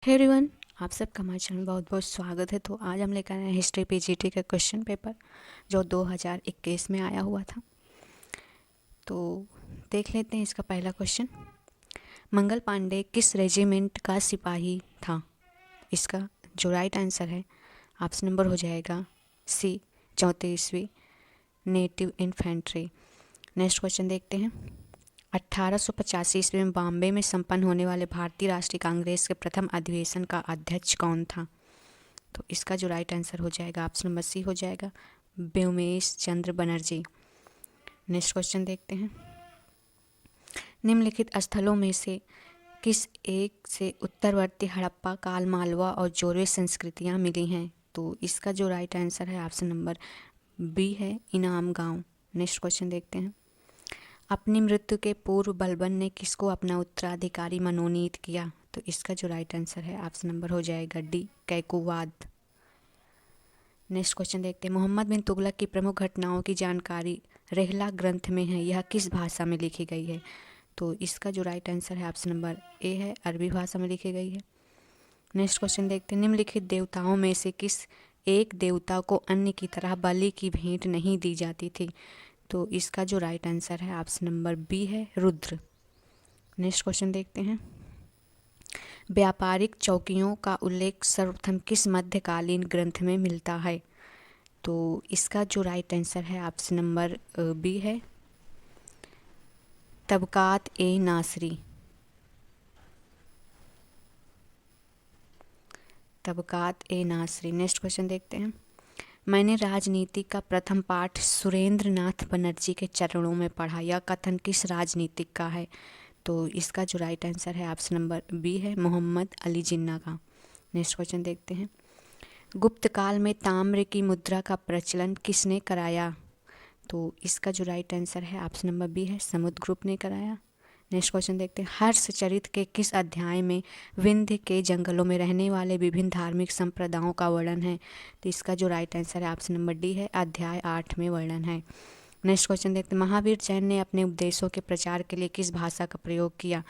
Hey everyone, आप सबका हमारे चैनल में बहुत बहुत स्वागत है। तो आज हम लेकर आए हैं हिस्ट्री पीजीटी का क्वेश्चन पेपर जो 2021 में आया हुआ था। तो देख लेते हैं इसका पहला क्वेश्चन। मंगल पांडे किस रेजिमेंट का सिपाही था? इसका जो राइट आंसर है ऑप्शन नंबर हो जाएगा सी, 34वीं नेटिव इन्फेंट्री। नेक्स्ट क्वेश्चन देखते हैं। 1885 ईस्वी में बॉम्बे में संपन्न होने वाले भारतीय राष्ट्रीय कांग्रेस के प्रथम अधिवेशन का अध्यक्ष कौन था? तो इसका जो राइट आंसर हो जाएगा ऑप्शन नंबर सी हो जाएगा, व्योमेश चंद्र बनर्जी। नेक्स्ट क्वेश्चन देखते हैं। निम्नलिखित स्थलों में से किस एक से उत्तरवर्ती हड़प्पा काल, मालवा और जोरवे संस्कृतियां मिली हैं? तो इसका जो राइट आंसर है ऑप्शन नंबर बी है, इनाम गांव। नेक्स्ट क्वेश्चन देखते हैं। अपनी मृत्यु के पूर्व बलबन ने किसको अपना उत्तराधिकारी मनोनीत किया? तो इसका जो राइट आंसर है ऑप्शन नंबर हो जाएगा डी, कैकुवाद। नेक्स्ट क्वेश्चन देखते हैं। मोहम्मद बिन तुगलक की प्रमुख घटनाओं की जानकारी रेहला ग्रंथ में है, यह किस भाषा में लिखी गई है? तो इसका जो राइट आंसर है ऑप्शन नंबर ए है, अरबी भाषा में लिखी गई है। नेक्स्ट क्वेश्चन देखते हैं। निम्नलिखित देवताओं में से किस एक देवता को अन्य की तरह बलि की भेंट नहीं दी जाती थी? तो इसका जो राइट आंसर है ऑप्शन नंबर बी है, रुद्र। नेक्स्ट क्वेश्चन देखते हैं। व्यापारिक चौकियों का उल्लेख सर्वप्रथम किस मध्यकालीन ग्रंथ में मिलता है? तो इसका जो राइट आंसर है ऑप्शन नंबर बी है, तबकात ए नासरी। तबकात ए नासरी। नेक्स्ट क्वेश्चन देखते हैं। मैंने राजनीति का प्रथम पाठ सुरेंद्र नाथ बनर्जी के चरणों में पढ़ा, यह कथन किस राजनीतिक का है? तो इसका जो राइट आंसर है ऑप्शन नंबर बी है, मोहम्मद अली जिन्ना का। नेक्स्ट क्वेश्चन देखते हैं। गुप्त काल में ताम्र की मुद्रा का प्रचलन किसने कराया? तो इसका जो राइट आंसर है ऑप्शन नंबर बी है, समुद्रगुप्त ने कराया। नेक्स्ट क्वेश्चन देखते हैं। हर्षचरित के किस अध्याय में विंध्य के जंगलों में रहने वाले विभिन्न धार्मिक संप्रदायों का वर्णन है? तो इसका जो राइट आंसर है ऑप्शन नंबर डी है, अध्याय 8 में वर्णन है। नेक्स्ट क्वेश्चन देखते हैं। महावीर जैन ने अपने उपदेशों के प्रचार के लिए किस भाषा का प्रयोग किया?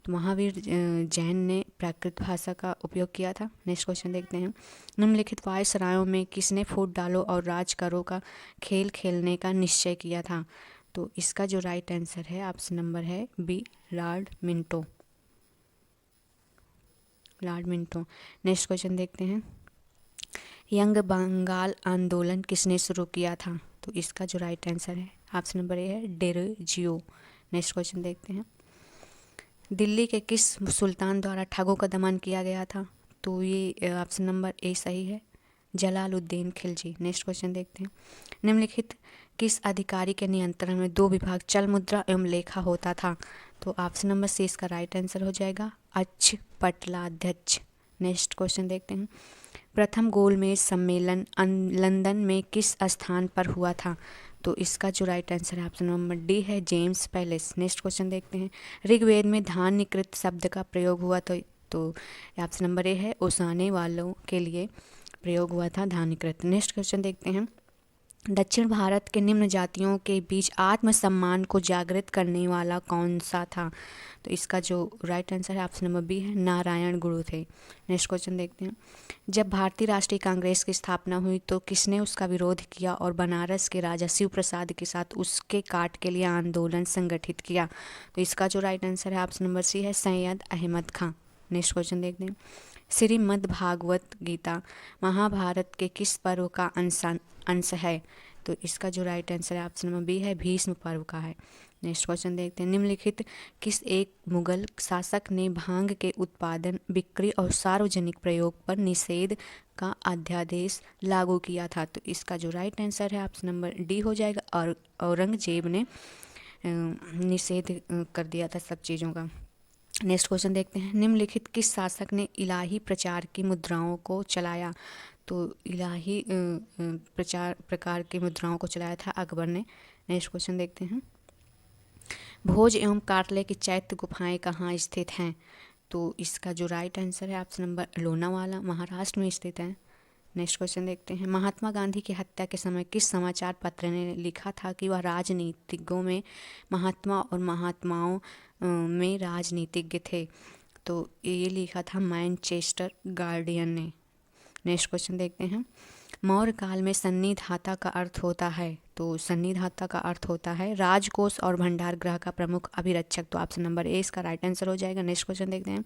तो महावीर जैन ने प्राकृत भाषा का उपयोग किया था। नेक्स्ट क्वेश्चन देखते हैं। निम्नलिखित वायसरायों में किसने फूट डालो और राज करो का खेल खेलने का निश्चय किया था? तो इसका जो राइट आंसर है ऑप्शन नंबर है B, Lord Minto. Lord Minto. Next question देखते हैं। यंग बंगाल आंदोलन किसने शुरू किया था? तो इसका जो राइट आंसर है ऑप्शन नंबर ए है, डेरोजियो। नेक्स्ट क्वेश्चन देखते हैं। दिल्ली के किस सुल्तान द्वारा ठगों का दमन किया गया था? तो ये ऑप्शन नंबर ए सही है, जलालुद्दीन खिलजी। नेक्स्ट क्वेश्चन देखते हैं। निम्नलिखित किस अधिकारी के नियंत्रण में दो विभाग चल मुद्रा एवं लेखा होता था? तो ऑप्शन नंबर सी इसका राइट आंसर हो जाएगा, अच्छ पटलाध्यक्ष। नेक्स्ट क्वेश्चन देखते हैं। प्रथम गोलमेज सम्मेलन लंदन में किस स्थान पर हुआ था? तो इसका जो राइट आंसर है ऑप्शन नंबर डी है, जेम्स पैलेस। नेक्स्ट क्वेश्चन देखते हैं। ऋग्वेद में धान्यकृत शब्द का प्रयोग हुआ तो ऑप्शन नंबर ए है, ओसाने वालों के लिए प्रयोग हुआ था धान्यकृत। नेक्स्ट क्वेश्चन देखते हैं। दक्षिण भारत के निम्न जातियों के बीच आत्मसम्मान को जागृत करने वाला कौन सा था? तो इसका जो राइट आंसर है ऑप्शन नंबर बी है, नारायण गुरु थे। नेक्स्ट क्वेश्चन देखते हैं। जब भारतीय राष्ट्रीय कांग्रेस की स्थापना हुई तो किसने उसका विरोध किया और बनारस के राजा शिव प्रसाद के साथ उसके काट के लिए आंदोलन संगठित किया? तो इसका जो राइट आंसर है ऑप्शन नंबर सी है, सैयद अहमद खां। नेक्स्ट क्वेश्चन देखते हैं। श्रीमद् भागवत गीता महाभारत के किस पर्व का अंश है? तो इसका जो राइट आंसर है ऑप्शन नंबर बी है, भीष्म पर्व का है। नेक्स्ट क्वेश्चन देखते हैं। निम्नलिखित किस एक मुगल शासक ने भांग के उत्पादन, बिक्री और सार्वजनिक प्रयोग पर निषेध का अध्यादेश लागू किया था? तो इसका जो राइट आंसर है ऑप्शन नंबर डी हो जाएगा, और औरंगजेब ने निषेध कर दिया था सब चीज़ों का। नेक्स्ट क्वेश्चन देखते हैं। निम्नलिखित किस शासक ने इलाही प्रचार की मुद्राओं को चलाया? तो इलाही प्रकार की मुद्राओं को चलाया था अकबर ने। नेक्स्ट क्वेश्चन देखते हैं। भोज एवं कार्तले की चैत्य गुफाएं कहाँ स्थित हैं? तो इसका जो राइट आंसर है ऑप्शन नंबर लोनावाला, महाराष्ट्र में स्थित है। नेक्स्ट क्वेश्चन देखते हैं। महात्मा गांधी की हत्या के समय किस समाचार पत्र ने लिखा था कि वह राजनीतिज्ञों में महात्मा और महात्माओं में राजनीतिज्ञ थे? तो ये लिखा था मैनचेस्टर गार्डियन ने। नेक्स्ट क्वेश्चन देखते हैं। मौर्य काल में सन्निधाता का अर्थ होता है, तो सन्निधाता का अर्थ होता है राजकोष और भंडार गृह का प्रमुख अभिरक्षक। तो ऑप्शन नंबर ए इसका राइट आंसर हो जाएगा। नेक्स्ट क्वेश्चन देखते हैं।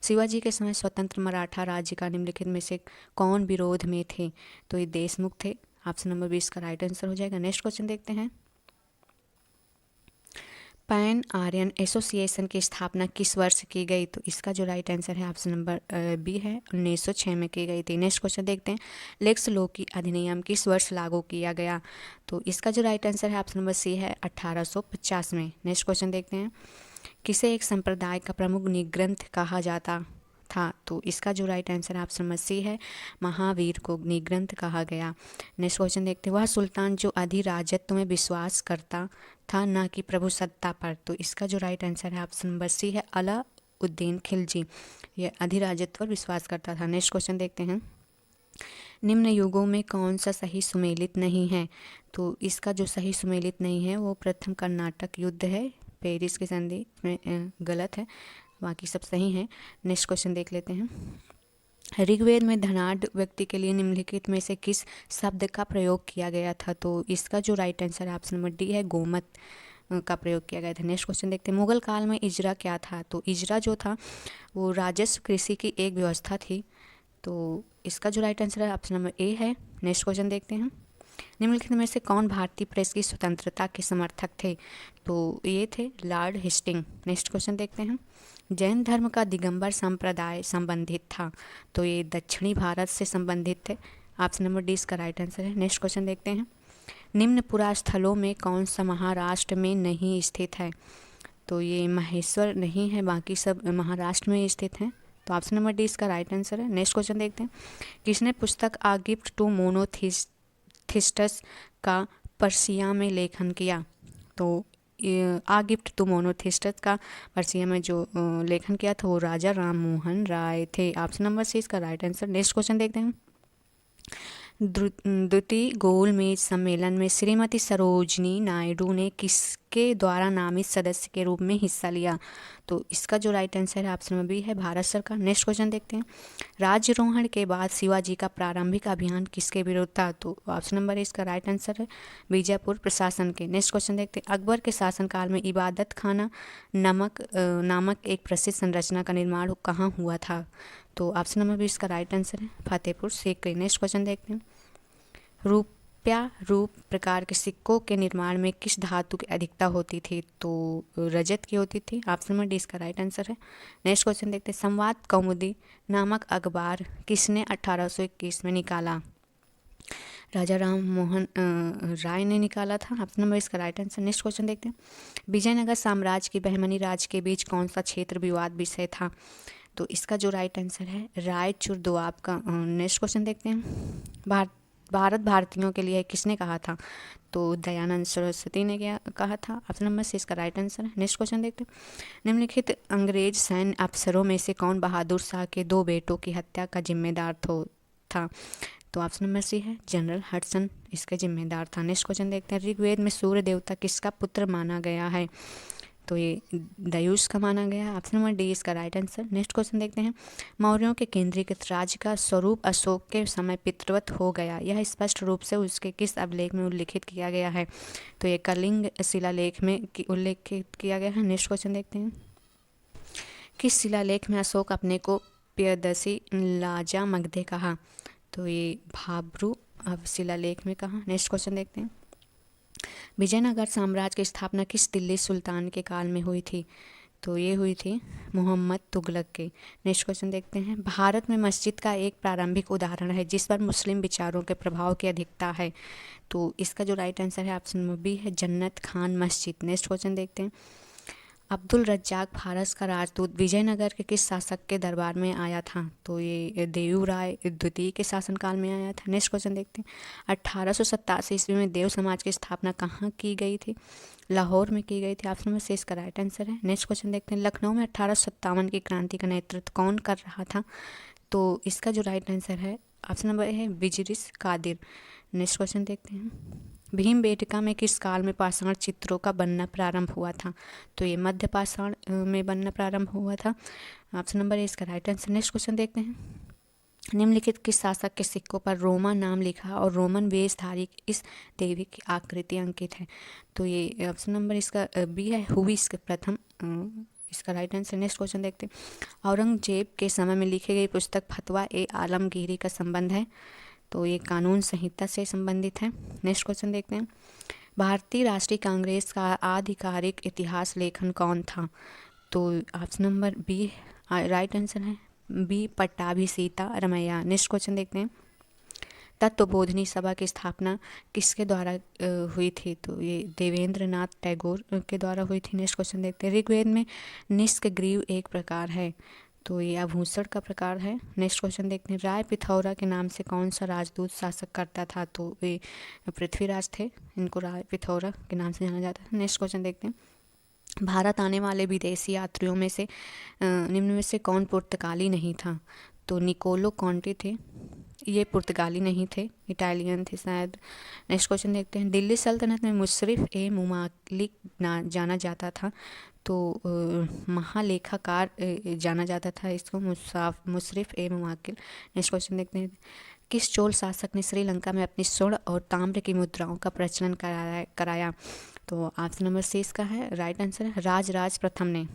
शिवाजी के समय स्वतंत्र मराठा राज्य का निम्नलिखित में से कौन विरोध में थे, तो ये देशमुख थे। ऑप्शन नंबर बी इसका राइट आंसर हो जाएगा। नेक्स्ट क्वेश्चन देखते हैं। पैन आर्यन एसोसिएशन की स्थापना किस वर्ष की गई, तो इसका जो राइट आंसर है ऑप्शन नंबर बी है, 1906 में की गई थी। नेक्स्ट क्वेश्चन देखते हैं। लेक्स लोकी अधिनियम किस वर्ष लागू किया गया, तो इसका जो राइट आंसर है ऑप्शन नंबर सी है, 1850 में। नेक्स्ट क्वेश्चन देखते हैं। किसे एक संप्रदाय का प्रमुख निग्रंथ कहा जाता था, तो इसका जो राइट आंसर है ऑप्शन नंबर सी है, महावीर को निग्रंथ कहा गया। नेक्स्ट क्वेश्चन देखते हैं। वह सुल्तान जो अधिराजत्व में विश्वास करता था न कि प्रभु सत्ता पर, तो इसका जो राइट आंसर है ऑप्शन नंबर सी है, अलाउद्दीन खिलजी। यह अधिराजत्व पर विश्वास करता था। नेक्स्ट क्वेश्चन देखते हैं। निम्न युगों में कौन सा सही सुमेलित नहीं है, तो इसका जो सही सुमेलित नहीं है वो प्रथम कर्नाटक युद्ध है, पेरिस की संधि में गलत है, बाकी सब सही है। नेक्स्ट क्वेश्चन देख लेते हैं। ऋग्वेद में धनाढ़ व्यक्ति के लिए निम्नलिखित में से किस शब्द का प्रयोग किया गया था, तो इसका जो राइट आंसर है ऑप्शन नंबर डी है, गोमत का प्रयोग किया गया था। नेक्स्ट क्वेश्चन देखते हैं। मुगल काल में इजरा क्या था, तो इजरा जो था वो राजस्व कृषि की एक व्यवस्था थी, तो इसका जो राइट आंसर है ऑप्शन नंबर ए है। नेक्स्ट क्वेश्चन देखते हैं। निम्नलिखित में से कौन भारतीय प्रेस की स्वतंत्रता के समर्थक थे, तो ये थे लॉर्ड हेस्टिंग। नेक्स्ट क्वेश्चन देखते हैं। जैन धर्म का दिगंबर संप्रदाय संबंधित था, तो ये दक्षिणी भारत से संबंधित थे। ऑप्शन नंबर डी इसका राइट आंसर है। नेक्स्ट क्वेश्चन देखते हैं। निम्न पुरास्थलों में कौन सा महाराष्ट्र में नहीं स्थित है, तो ये महेश्वर नहीं है, बाकी सब महाराष्ट्र में स्थित हैं, तो ऑप्शन नंबर डी इसका राइट आंसर है। नेक्स्ट क्वेश्चन देखते हैं। किसने पुस्तक आ गिफ्ट टू मोनोथिस्टस का पर्सिया में लेखन किया, तो आ गिफ्ट टू मोनोथिस्टस का पर्सिया में जो लेखन किया था वो राजा राम मोहन राय थे। ऑप्शन नंबर सी इसका राइट आंसर। नेक्स्ट क्वेश्चन देखते हैं। द्वितीय गोलमेज सम्मेलन में श्रीमती सरोजनी नायडू ने किसके द्वारा नामित सदस्य के रूप में हिस्सा लिया, तो इसका जो राइट आंसर है ऑप्शन नंबर बी है, भारत सरकार। नेक्स्ट क्वेश्चन देखते हैं। राज्यारोहण के बाद शिवाजी का प्रारंभिक अभियान किसके विरुद्ध था, तो ऑप्शन नंबर ए इसका राइट आंसर है, बीजापुर प्रशासन के। नेक्स्ट क्वेश्चन देखते हैं। अकबर के शासनकाल में इबादत खाना नामक एक प्रसिद्ध संरचना का निर्माण कहाँ हुआ था, तो ऑप्शन नंबर बी इसका राइट आंसर है, फतेहपुर सीकरी। नेक्स्ट क्वेश्चन देखते हैं। रुपया रूप प्रकार के सिक्कों के निर्माण में किस धातु की अधिकता होती थी, तो रजत की होती थी। ऑप्शन नंबर डी इसका राइट आंसर है। नेक्स्ट क्वेश्चन देखते हैं। संवाद कौमुदी नामक अखबार किसने 1821 में निकाला, राजा राम मोहन राय ने निकाला था। ऑप्शन नंबर इसका राइट आंसर। नेक्स्ट क्वेश्चन देखते हैं। विजयनगर साम्राज्य की बहमनी राज्य के बीच कौन सा क्षेत्र विवाद विषय था, तो इसका जो राइट आंसर है, रायचूर दोआब का। नेक्स्ट क्वेश्चन देखते हैं। भारत भारतीयों के लिए किसने कहा था, तो दयानंद सरस्वती ने कहा था। ऑप्शन नंबर सी इसका राइट आंसर है। नेक्स्ट क्वेश्चन देखते हैं। निम्नलिखित अंग्रेज सैन्य अफसरों में से कौन बहादुर शाह के 2 बेटों की हत्या का जिम्मेदार था, तो ऑप्शन नंबर सी है, जनरल हडसन इसका जिम्मेदार था। नेक्स्ट क्वेश्चन देखते हैं। ऋग्वेद में सूर्य देवता किसका पुत्र माना गया है, तो ये दयूस का माना गया। ऑप्शन नंबर डी इसका राइट आंसर। नेक्स्ट क्वेश्चन देखते हैं। मौर्यों के केंद्रीकृत राज्य का स्वरूप अशोक के समय पितृवत हो गया, यह स्पष्ट रूप से उसके किस अभिलेख में उल्लिखित किया गया है, तो ये कलिंग शिलालेख में उल्लिखित किया गया है। नेक्स्ट क्वेश्चन देखते हैं। किस शिलालेख में अशोक अपने को प्रियदर्शी लाजा मगधे कहा, तो ये भाब्रू शिलालेख में कहा। नेक्स्ट क्वेश्चन देखते हैं। विजयनगर साम्राज्य की स्थापना किस दिल्ली सुल्तान के काल में हुई थी, तो ये हुई थी मोहम्मद तुगलक के। नेक्स्ट क्वेश्चन देखते हैं। भारत में मस्जिद का एक प्रारंभिक उदाहरण है जिस पर मुस्लिम विचारों के प्रभाव की अधिकता है, तो इसका जो राइट आंसर है ऑप्शन नंबर बी है, जन्नत खान मस्जिद। नेक्स्ट क्वेश्चन देखते हैं। अब्दुल रज्जाक फारस का राजदूत विजयनगर के किस शासक के दरबार में आया था, तो ये देव राय द्वितीय के शासनकाल में आया था। नेक्स्ट क्वेश्चन देखते हैं। 1887 ईस्वी में देव समाज की स्थापना कहाँ की गई थी, लाहौर में की गई थी। ऑप्शन नंबर सी इसका राइट आंसर है। नेक्स्ट क्वेश्चन देखते हैं। लखनऊ में 1857 की क्रांति का नेतृत्व कौन कर रहा था, तो इसका जो राइट आंसर है ऑप्शन नंबर ए है, विजरिस कादिर। नेक्स्ट क्वेश्चन देखते हैं। भीमबेटका में किस काल में पाषाण चित्रों का बनना प्रारंभ हुआ था, तो ये मध्य पाषाण में बनना प्रारंभ हुआ था। ऑप्शन नंबर ए इसका राइट आंसर। नेक्स्ट क्वेश्चन देखते हैं, निम्नलिखित किस शासक के सिक्कों पर रोमा नाम लिखा और रोमन वेशधारी इस देवी की आकृति अंकित है? तो ये ऑप्शन नंबर इसका बी है, हुइस के प्रथम इसका राइट आंसर। नेक्स्ट क्वेश्चन देखते हैं, औरंगजेब के समय में लिखी गई पुस्तक फतवा ए आलमगीरी का संबंध है? तो ये कानून संहिता से संबंधित है। नेक्स्ट क्वेश्चन देखते हैं, भारतीय राष्ट्रीय कांग्रेस का आधिकारिक इतिहास लेखन कौन था? तो option number B right answer है, B Pattabhi Sitaramaiah. Next question देखते हैं, तत्वबोधिनी सभा की स्थापना किसके द्वारा हुई थी? तो ये देवेंद्र नाथ टैगोर के द्वारा हुई थी। नेक्स्ट क्वेश्चन देखते हैं, ऋग्वेद में निष्क ग्रीव एक प्रकार है? तो ये आभूषण का प्रकार है। नेक्स्ट क्वेश्चन देखते हैं, राय पिथौरा के नाम से कौन सा राजदूत शासक करता था? तो ये पृथ्वीराज थे, इनको राय पिथौरा के नाम से जाना जाता है। नेक्स्ट क्वेश्चन देखते हैं, भारत आने वाले विदेशी यात्रियों में से निम्न में से कौन पुर्तगाली नहीं था? तो निकोलो कॉन्टी थे, ये पुर्तगाली नहीं थे, इटालियन थे शायद। नेक्स्ट क्वेश्चन देखते हैं, दिल्ली सल्तनत में मुशर्रिफ ए मुमालिक जाना जाता था? तो महालेखाकार जाना जाता था इसको, मुशर्रिफ ए मुमाकिल। नेक्स्ट क्वेश्चन देखते हैं, किस चोल शासक ने श्रीलंका में अपनी स्वर्ण और ताम्र की मुद्राओं का प्रचलन कराया? तो ऑप्शन नंबर सी इसका है राइट आंसर है, राजराज प्रथम ने।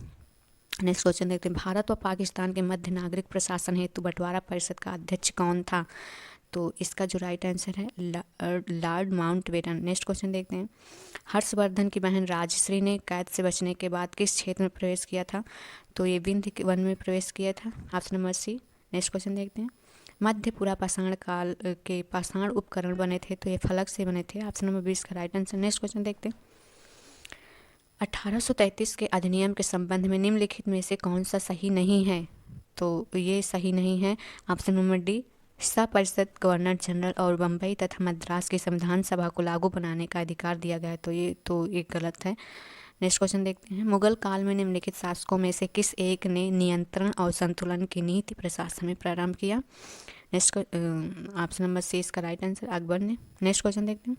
नेक्स्ट क्वेश्चन देखते हैं, भारत व पाकिस्तान के मध्य नागरिक प्रशासन हेतु बंटवारा परिषद का अध्यक्ष कौन था? तो इसका जो राइट आंसर है लॉर्ड माउंटबेटन। नेक्स्ट क्वेश्चन देखते हैं, हर्षवर्धन की बहन राजश्री ने कैद से बचने के बाद किस क्षेत्र में प्रवेश किया था? तो ये विंध्य वन में प्रवेश किया था, option number C. Next question देखते हैं, मध्यपुरा पाषाण काल के पाषाण उपकरण बने थे? तो ये फलक से बने थे, ऑप्शन नंबर 20 का राइट आंसर। नेक्स्ट क्वेश्चन देखते हैं, 1833 के अधिनियम के संबंध में निम्नलिखित में से कौन सा सही नहीं है? तो ये सही नहीं है, ऑप्शन नंबर डी, परिषद गवर्नर जनरल और बम्बई तथा मद्रास की संविधान सभा को लागू बनाने का अधिकार दिया गया है, तो ये गलत है। नेक्स्ट क्वेश्चन देखते हैं, मुगल काल में निम्नलिखित शासकों में से किस एक ने नियंत्रण और संतुलन की नीति प्रशासन में प्रारंभ किया? नेक्स्ट ऑप्शन नंबर सी इसका राइट आंसर, अकबर ने। नेक्स्ट क्वेश्चन देखते हैं,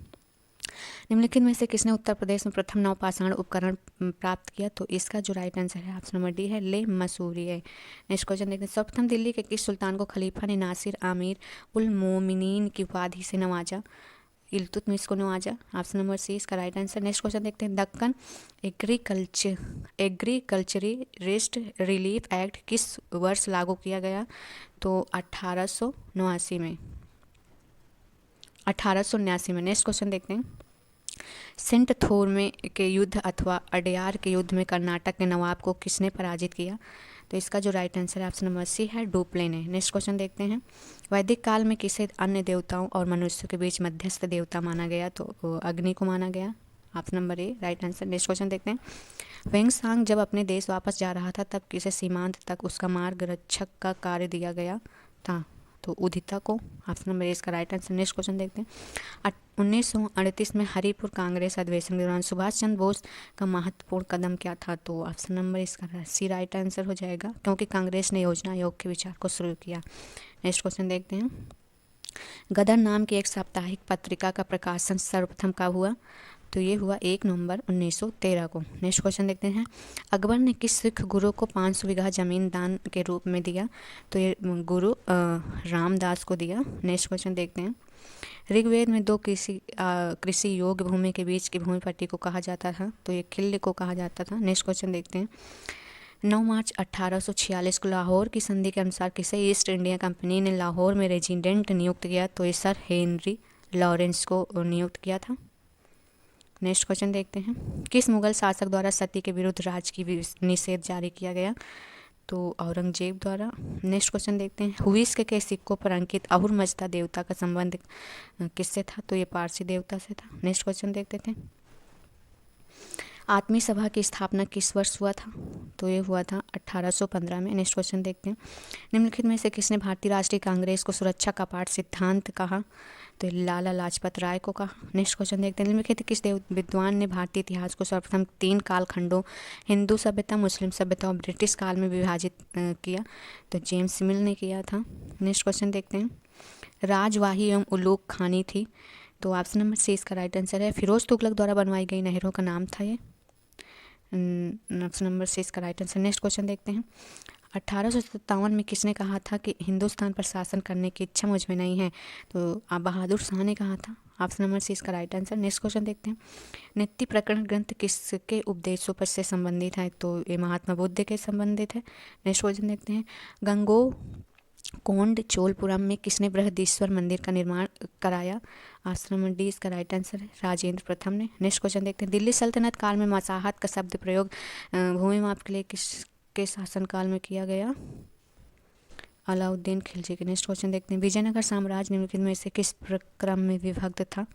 निम्नलिखित में से किसने उत्तर प्रदेश में प्रथम नवपाषाण उपकरण प्राप्त किया? तो इसका जो राइट आंसर है ऑप्शन नंबर डी है, ले मसूरी है। नेक्स्ट क्वेश्चन देखते हैं, सर्वप्रथम दिल्ली के किस सुल्तान को खलीफा ने नासिर आमिर उल मोमिनीन की उपाधि से नवाजा? इल्तुतमिश को नवाजा, ऑप्शन नंबर सी इसका राइट आंसर। नेक्स्ट क्वेश्चन देखते हैं, दक्कन एग्रीकल्चरिस्ट रिलीफ एक्ट किस वर्ष लागू किया गया? तो 1889 में। नेक्स्ट क्वेश्चन देखते हैं, सेंट थोरमे के युद्ध अथवा अडयार के युद्ध में कर्नाटक के नवाब को किसने पराजित किया? तो इसका जो राइट आंसर है ऑप्शन नंबर सी है, डुप्ले ने। नेक्स्ट क्वेश्चन देखते हैं, वैदिक काल में किसे अन्य देवताओं और मनुष्यों के बीच मध्यस्थ देवता माना गया? तो अग्नि को माना गया, ऑप्शन नंबर ए राइट आंसर। नेक्स्ट क्वेश्चन देखते हैं, वेंगसांग जब अपने देश वापस जा रहा था तब किसे सीमांत तक उसका मार्ग रक्षक का कार्य दिया गया था? तो उदिता को, ऑप्शन नंबर ए इसका राइट आंसर। नेक्स्ट क्वेश्चन देखते हैं, 1938 में हरिपुर कांग्रेस अधिवेशन के दौरान सुभाष चंद्र बोस का महत्वपूर्ण कदम क्या था? तो ऑप्शन नंबर इसका सी राइट आंसर हो जाएगा, क्योंकि कांग्रेस ने योजना आयोग के विचार को शुरू किया। नेक्स्ट क्वेश्चन देखते हैं, गदर नाम की एक साप्ताहिक पत्रिका का प्रकाशन सर्वप्रथम कब हुआ? तो ये हुआ 1 नवंबर 1913 को। नेक्स्ट क्वेश्चन देखते हैं, अकबर ने किस सिख गुरु को 500 बीघा जमीन दान के रूप में दिया? तो ये गुरु रामदास को दिया। नेक्स्ट क्वेश्चन देखते हैं, ऋग्वेद में 2 कृषि योग्य भूमि के बीच की भूमि पट्टी को कहा जाता था? तो ये खिल्ल को कहा जाता था। नेक्स्ट क्वेश्चन देखते हैं, 9 मार्च 1846 को लाहौर की संधि के अनुसार किसे ईस्ट इंडिया कंपनी ने लाहौर में रेजिडेंट नियुक्त किया? तो ये सर हेनरी लॉरेंस को नियुक्त किया था। नेक्स्ट क्वेश्चन देखते हैं, किस मुगल शासक द्वारा सती के विरुद्ध राजकीय निषेध जारी किया गया? तो औरंगजेब द्वारा। नेक्स्ट क्वेश्चन देखते हैं, हुइस्क के सिक्कों पर अंकित अहुर मजदा देवता का संबंध किससे था? तो ये पारसी देवता से था। नेक्स्ट क्वेश्चन देखते थे, आत्मीय सभा की स्थापना किस वर्ष हुआ था? तो ये हुआ था 1815 में। नेक्स्ट क्वेश्चन देखते हैं, निम्नलिखित में से किसने भारतीय राष्ट्रीय कांग्रेस को सुरक्षा का पाठ सिद्धांत कहा? तो लाला लाजपत राय को कहा। नेक्स्ट क्वेश्चन देखते हैं, निम्नलिखित किस विद्वान ने भारतीय इतिहास को सर्वप्रथम 3 कालखंडों हिंदू सभ्यता, मुस्लिम सभ्यता और ब्रिटिश काल में विभाजित किया? तो जेम्स मिल ने किया था। नेक्स्ट क्वेश्चन देखते हैं, राजवाही एवं उलूक खानी थी? तो ऑप्शन नंबर सी इसका राइट आंसर है। फिरोज तुगलक द्वारा बनवाई गई नहरों का नाम था ये, ऑप्शन नंबर सी इसका राइट आंसर। नेक्स्ट क्वेश्चन देखते हैं, 1857 में किसने कहा था कि हिंदुस्तान पर शासन करने की इच्छा मुझ में नहीं है? तो बहादुर शाह ने कहा था। ऑप्शन नंबर सी इसका राइट आंसर। नेक्स्ट क्वेश्चन देखते हैं, नीति प्रकरण ग्रंथ किसके उपदेशों पर से संबंधित है? तो ये महात्मा बुद्ध के संबंधित है। नेक्स्ट क्वेश्चन देखते हैं, गंगो कोंड चोलपुरम में किसने बृहदीश्वर मंदिर का निर्माण कराया? ऑप्शन नंबर डी इसका राइट आंसर है, राजेंद्र प्रथम ने। नेक्स्ट क्वेश्चन देखते हैं, दिल्ली सल्तनत काल में मसाहत का शब्द प्रयोग भूमि माप के लिए किसके शासनकाल में किया गया? अलाउद्दीन खिलजी के। नेक्स्ट क्वेश्चन देखते हैं, विजयनगर साम्राज्य निम्नलिखित में से किस प्रक्रम में विभक्त था?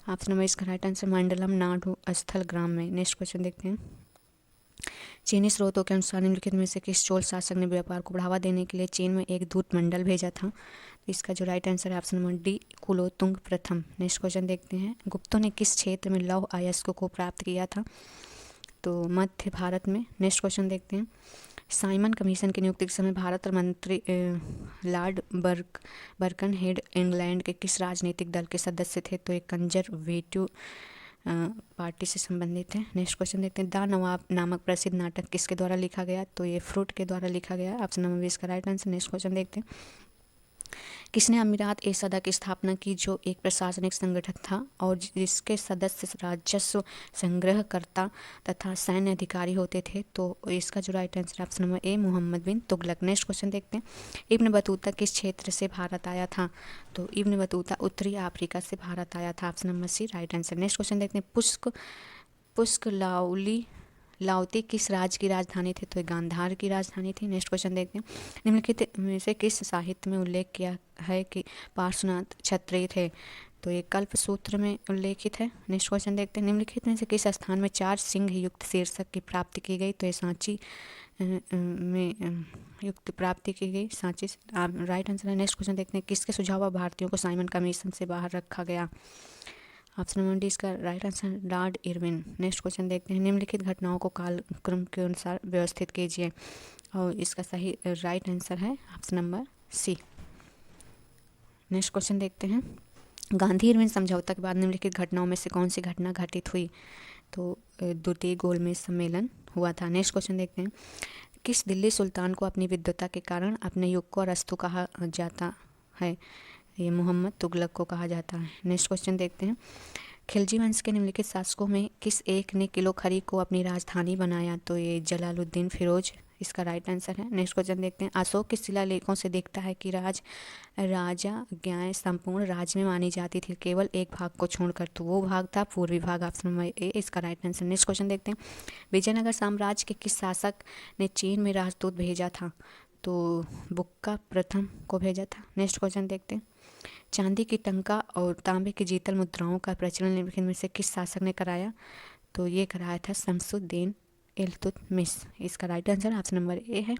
ऑप्शन नंबर इसका राइट आंसर, मंडलम नाडु स्थल ग्राम में। नेक्स्ट क्वेश्चन देखते हैं, चीनी स्रोतों के अनुसार निम्नलिखित में से किस चोल शासक ने व्यापार को बढ़ावा देने के लिए चीन में एक दूत मंडल भेजा था? इसका जो राइट आंसर है ऑप्शन नंबर डी, कुलोतुंग प्रथम। नेक्स्ट क्वेश्चन देखते हैं, गुप्तों ने किस क्षेत्र में लौह अयस्क को प्राप्त किया था? तो मध्य भारत में। नेक्स्ट क्वेश्चन देखते हैं, साइमन कमीशन की नियुक्ति के समय भारत और मंत्री लॉर्ड बर्कनहेड इंग्लैंड के किस राजनीतिक दल के सदस्य थे? तो एक कंजरवेटिव पार्टी से संबंधित है। नेक्स्ट क्वेश्चन देखते हैं, द नवाब नामक प्रसिद्ध नाटक किसके द्वारा लिखा गया? तो ये फ्रूट के द्वारा लिखा गया। ऑप्शन नंबर 20 का राइट आंसर। नेक्स्ट क्वेश्चन देखते हैं, किसने अमीरात ए सदा की स्थापना की, जो एक प्रशासनिक संगठन था और जिसके सदस्य राजस्व संग्रहकर्ता तथा सैन्य अधिकारी होते थे? तो इसका जो right answer option number A, Mohammad bin Tughlaq. Next question देखते हैं, इब्न बतूता किस क्षेत्र से भारत आया था? तो इब्न बतूता उत्तरी अफ्रीका से भारत आया था। Option number C right answer. Next question देखते हैं, पुष्क लाउती किस राज्य की राजधानी थी? तो गांधार की राजधानी थी। नेक्स्ट क्वेश्चन देखते हैं, निम्नलिखित में से किस साहित्य में उल्लेख किया है कि पार्श्वनाथ क्षत्रिय थे? तो ये कल्प सूत्र में उल्लेखित है। नेक्स्ट क्वेश्चन देखते हैं, निम्नलिखित में से किस स्थान में 4 सिंह युक्त शीर्षक की प्राप्ति की गई? तो ये सांची में युक्त प्राप्ति की गई, सांची राइट आंसर है। नेक्स्ट क्वेश्चन देखते हैं, किसके सुझाव पर भारतीयों को साइमन कमीशन से बाहर रखा गया? ऑप्शन नंबर डी इसका right answer, Lord Irwin. Next question देखते हैं, निम्नलिखित घटनाओं को कालक्रम के अनुसार व्यवस्थित कीजिए, और इसका सही राइट आंसर है option number C. Next question देखते हैं, गांधी इरविन समझौता के बाद निम्नलिखित घटनाओं में से कौन सी घटना घटित हुई? तो द्वितीय गोलमेज सम्मेलन हुआ था। नेक्स्ट क्वेश्चन देखते हैं, किस दिल्ली सुल्तान को अपनी विद्वता के कारण अपने युग को अरस्तु कहा जाता है? ये मोहम्मद तुगलक को कहा जाता है। नेक्स्ट क्वेश्चन देखते हैं, खिलजी वंश के निम्नलिखित शासकों में किस एक ने किलो खरी को अपनी राजधानी बनाया? तो ये जलालुद्दीन फिरोज इसका राइट आंसर है। नेक्स्ट क्वेश्चन देखते हैं, अशोक के शिलालेखों से दिखता है कि राजज्ञाएं संपूर्ण राज्य में मानी जाती थी, केवल एक भाग को छोड़कर, तो वो भाग था पूर्वी भाग। ऑप्शन नंबर ए इसका राइट आंसर। नेक्स्ट क्वेश्चन देखते हैं, विजयनगर साम्राज्य के किस शासक ने चीन में राजदूत भेजा था? तो बुक्का प्रथम को भेजा था। नेक्स्ट क्वेश्चन देखते हैं, चांदी की टंका और तांबे की जीतल मुद्राओं का प्रचलन निम्नलिखित में से किस शासक ने कराया? तो ये कराया था शमसुद्दीन इल्तुतमिश। इसका राइट आंसर ऑप्शन नंबर ए है।